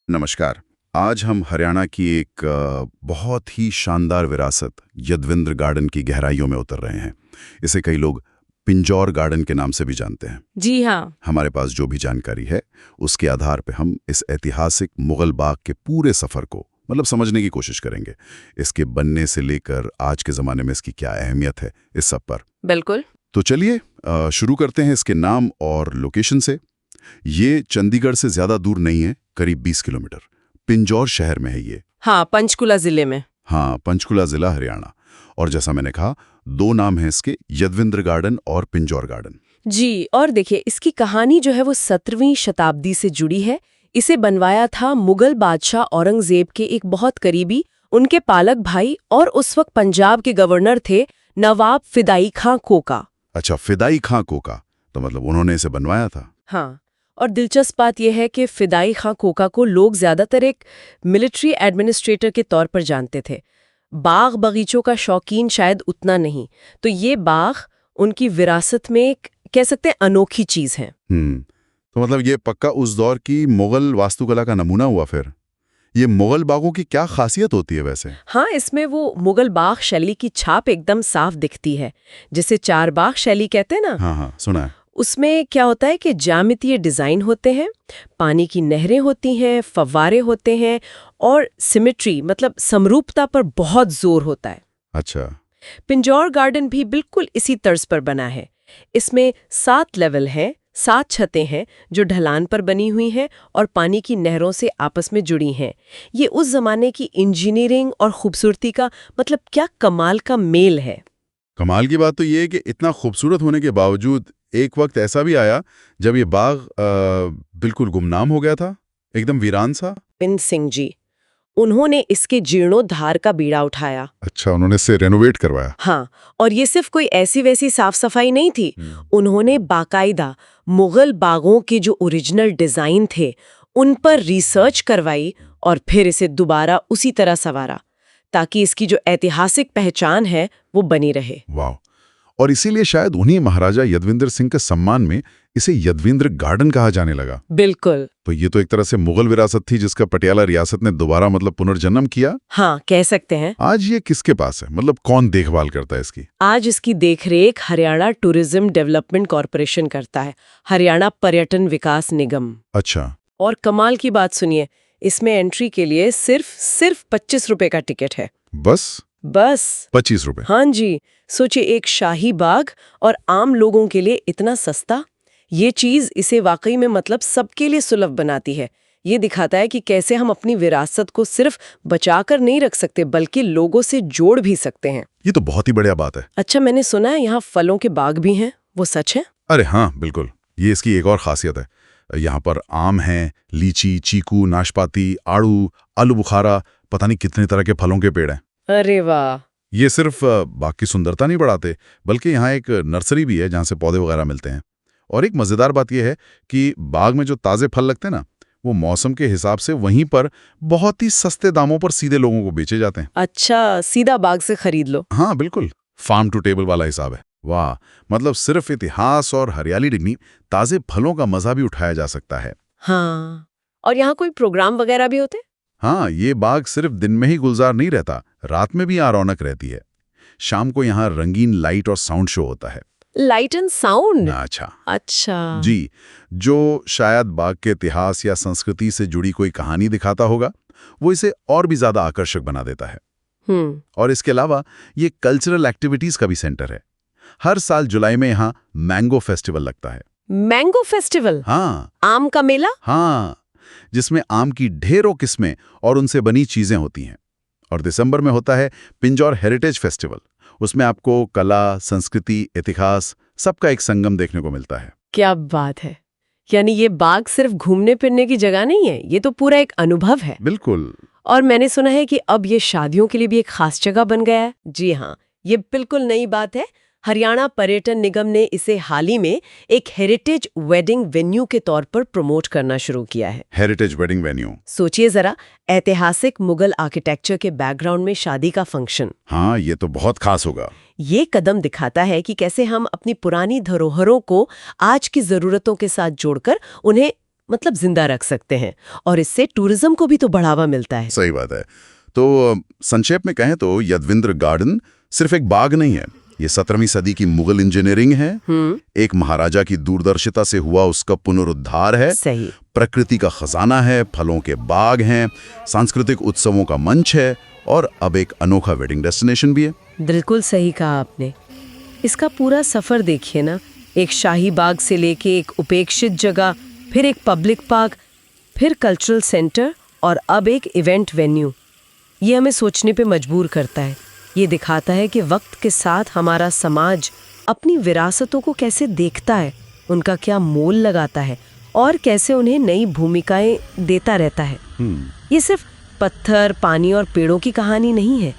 नमस्कार। आज हम हरियाणा की एक बहुत ही शानदार विरासत यदविंद्र गार्डन की गहराइयों में उतर रहे हैं। इसे कई लोग पिंजौर गार्डन के नाम से भी जानते हैं। जी हाँ। हमारे पास जो भी जानकारी है उसके आधार पे हम इस ऐतिहासिक मुगल बाग के पूरे सफर को समझने की कोशिश करेंगे। इसके बनने से लेकर आज के ज़माने में इसकी क्या अहमियत है, इस सब पर। बिल्कुल। तो चलिए शुरू करते हैं इसके नाम और लोकेशन से। ये चंडीगढ़ से ज़्यादा दूर नहीं है, करीब 20 किलोमीटर। पिंजौर शहर में है ये। हाँ, पंचकुला जिले में। हाँ, पंचकुला जिला, हरियाणा। और जैसा मैंने कहा, दो नाम हैं इसके, यदविंद्र गार्डन और पिंजौर गार्डन। जी, और देखिए इसकी कहानी जो है वो 17वीं शताब्दी से जुड़ी है। इसे बनवाया था मुगल बादशाह औरंगजेब के एक बहुत करीबी, उनके पालक भाई और उस वक्त पंजाब के गवर्नर थे नवाब फिदाई खां कोका। अच्छा, फिदाई खां कोका। तो उन्होंने इसे बनवाया था। हाँ, और दिलचस्प बात यह है कि फिदाई खां कोका को लोग ज्यादातर एक मिलिट्री एडमिनिस्ट्रेटर के तौर पर जानते थे। बाग बगीचों का शौकीन शायद उतना नहीं। तो ये बाग उनकी विरासत में एक कह सकते हैं अनोखी चीज है। तो ये पक्का उस दौर की मुगल वास्तुकला का नमूना हुआ फिर। ये मुगल बागों की क्या खासियत होती है वैसे? हाँ, इसमें वो मुगल बाग शैली की छाप एकदम साफ दिखती है, जिसे चार बाग शैली कहते हैं ना। हाँ, सुना है। उसमें क्या होता है कि ज्यामितीय डिजाइन होते हैं, पानी की नहरें होती हैं, फव्वारे होते हैं और सिमेट्री समरूपता पर बहुत जोर होता है। अच्छा। पिंजौर गार्डन भी बिल्कुल इसी तर्ज पर बना है। इसमें 7 लेवल हैं, 7 छतें हैं जो ढलान पर बनी हुई हैं और पानी की नहरों से आपस में जुड़ी हैं। ये उस जमाने की इंजीनियरिंग और खूबसूरती का क्या कमाल का मेल है। कमाल की बात तो ये है कि इतना खूबसूरत होने के बावजूद एक वक्त ऐसा भी आया जब ये बाग बिल्कुल गुमनाम हो गया था, एकदम वीरान सा। बिन सिंह जी, उन्होंने इसके जीर्णोद्धार का बीड़ा उठाया। अच्छा, उन्होंने इसे रेनोवेट करवाया। हाँ, और ये सिर्फ कोई ऐसी वैसी साफ सफाई नहीं थी। उन्होंने बाकायदा मुगल बागों के जो ओरिजिनल डिजाइन थे उन पर रिसर्च करवाई और फिर इसे दोबारा उसी तरह संवारा ताकि इसकी जो ऐतिहासिक पहचान है वो बनी रहे। वाह। और इसीलिए शायद उन्हीं महाराजा यदविंद्र सिंह के सम्मान में इसे यदविंद्र गार्डन कहा जाने लगा। बिल्कुल। तो ये तो एक तरह से मुगल विरासत थी जिसका पटियाला रियासत ने दोबारा पुनर्जन्म किया। हाँ, कह सकते हैं। आज ये किसके पास है? कौन देखभाल करता है इसकी? आज इसकी देखरेख हरियाणा टूरिज्म डेवलपमेंट कॉरपोरेशन करता है, हरियाणा पर्यटन विकास निगम। अच्छा। और कमाल की बात सुनिए, इसमें एंट्री के लिए सिर्फ 25 रुपए का टिकट है। बस 25 रुपए? हाँ जी, सोचिए, एक शाही बाग और आम लोगों के लिए इतना सस्ता। ये चीज इसे वाकई में सबके लिए सुलभ बनाती है। ये दिखाता है कि कैसे हम अपनी विरासत को सिर्फ बचाकर नहीं रख सकते बल्कि लोगों से जोड़ भी सकते हैं। ये तो बहुत ही बढ़िया बात है। अच्छा, मैंने सुना है यहाँ फलों के बाग भी हैं, वो सच है? अरे हाँ, बिल्कुल। ये इसकी एक और खासियत है। यहाँ पर आम हैं, लीची, चीकू, नाशपाती, आड़ू, आलू बुखारा, पता नहीं कितने तरह के फलों के पेड़ हैं। अरे वाह। ये सिर्फ बाग की सुंदरता नहीं बढ़ाते, बल्कि यहाँ एक नर्सरी भी है जहाँ से पौधे वगैरह मिलते हैं। और एक मज़ेदार बात यह है कि बाग में जो ताज़े फल लगते हैं ना, वो मौसम के हिसाब से वहीं पर बहुत ही सस्ते दामों पर सीधे लोगों को बेचे जाते हैं। अच्छा, सीधा बाग से खरीद लो। हाँ, बिल्कुल। फार्म टू टेबल वाला हिसाब है। वाह, सिर्फ इतिहास और हरियाली डिगनी, ताज़े फलों का मज़ा भी उठाया जा सकता है। हाँ, और यहाँ कोई प्रोग्राम वगैरह भी होते? हाँ, ये बाग सिर्फ दिन में ही गुलजार नहीं रहता, रात में भी यहाँ रौनक रहती है। शाम को यहाँ रंगीन लाइट और साउंड शो होता है। Light and sound? अच्छा जी, जो शायद बाग के इतिहास या संस्कृति से जुड़ी कोई कहानी दिखाता होगा, वो इसे और भी ज्यादा आकर्षक बना देता है। और इसके अलावा ये कल्चरल एक्टिविटीज का भी सेंटर है। हर साल जुलाई में यहाँ मैंगो फेस्टिवल लगता है। Mango festival? हाँ। आम का मेला? हाँ, जिसमें आम की ढेरों किस्में और उनसे बनी चीजें होती हैं। और दिसंबर में होता है पिंजौर हेरिटेज फेस्टिवल। उसमें आपको कला, संस्कृति, इतिहास सबका एक संगम देखने को मिलता है। क्या बात है। यानी ये बाग सिर्फ घूमने फिरने की जगह नहीं है, ये तो पूरा एक अनुभव है। बिल्कुल। और मैंने सुना है कि अब ये शादियों के लिए भी एक खास जगह बन गया है। जी हाँ, ये बिल्कुल नई बात है। हरियाणा पर्यटन निगम ने इसे हाल ही में एक हेरिटेज वेडिंग वेन्यू के तौर पर प्रमोट करना शुरू किया है। Heritage wedding venue? सोचिए जरा, ऐतिहासिक मुगल आर्किटेक्चर के बैकग्राउंड में शादी का फंक्शन। हाँ, ये तो बहुत खास होगा। ये कदम दिखाता है कि कैसे हम अपनी पुरानी धरोहरों को आज की जरूरतों के साथ जोड़कर उन्हें मतलब जिंदा रख सकते हैं, और इससे टूरिज्म को भी तो बढ़ावा मिलता है। सही बात है। तो संक्षेप में कहें तो यदविंद्र गार्डन सिर्फ एक बाग नहीं है, ये 17वीं सदी की मुगल इंजीनियरिंग है, एक महाराजा की दूरदर्शिता से हुआ उसका पुनरुद्धार है, सही, प्रकृति का खजाना है, फलों के बाग हैं, सांस्कृतिक उत्सवों का मंच है और अब एक अनोखा वेडिंग डेस्टिनेशन भी है। बिल्कुल सही कहा आपने। इसका पूरा सफर देखिए ना, एक शाही बाग से लेके एक उपेक्षित जगह, फिर एक पब्लिक पार्क, फिर कल्चरल सेंटर और अब एक इवेंट वेन्यू। ये हमें सोचने पे मजबूर करता है। ये दिखाता है कि वक्त के साथ हमारा समाज अपनी विरासतों को कैसे देखता है, उनका क्या मोल लगाता है और कैसे उन्हें नई भूमिकाएं देता रहता है। ये सिर्फ पत्थर, पानी और पेड़ों की कहानी नहीं है,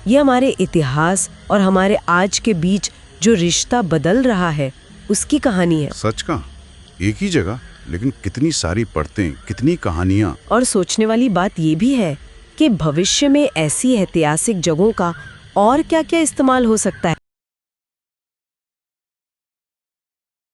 ये हमारे इतिहास और हमारे आज के बीच जो रिश्ता बदल रहा है उसकी कहानी है। सच का, एक ही जगह लेकिन कितनी सारी परतें, कितनी कहानियां। और सोचने वाली बात ये भी है कि भविष्य में ऐसी ऐतिहासिक जगहों का और क्या-क्या इस्तेमाल हो सकता है।